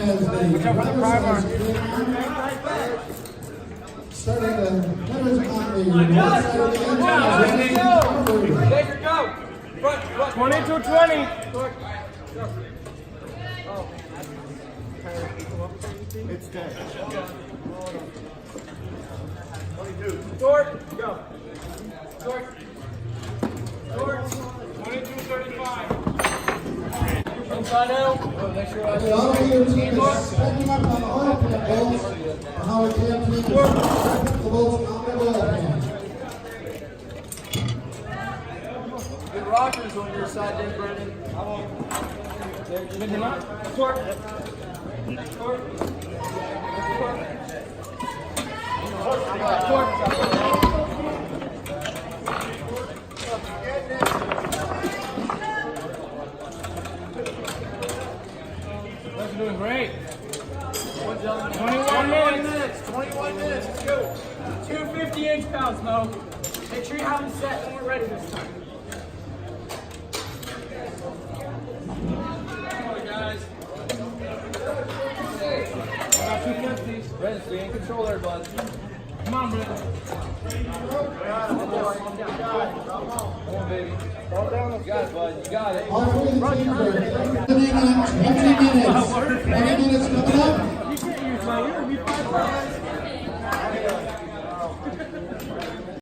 as the driver's starting the headers on the north side of the engine. Baker, go! Front. 20-20. It's dead. Short, go. Short. 22-35. Inside out. Make sure The automator team is spending up on the oil pan bolts. The Howard Dam team is the bolts on the oil pan. Good rockers on your side there, Brendan. I won't. Good enough. Short. That's doing great. 21 minutes. Let's go. 250 inch-pounds, Mo. Make sure you have them set when we're ready this time. Come on, guys. Got 250s. Brendan, stay in control there, bud. Come on, Brendan. Come on, baby. Fall down. You got it, bud. You got it. All three of the teams are running on 20 minutes. 20 minutes coming up. You can't use my ear. We 5 minutes.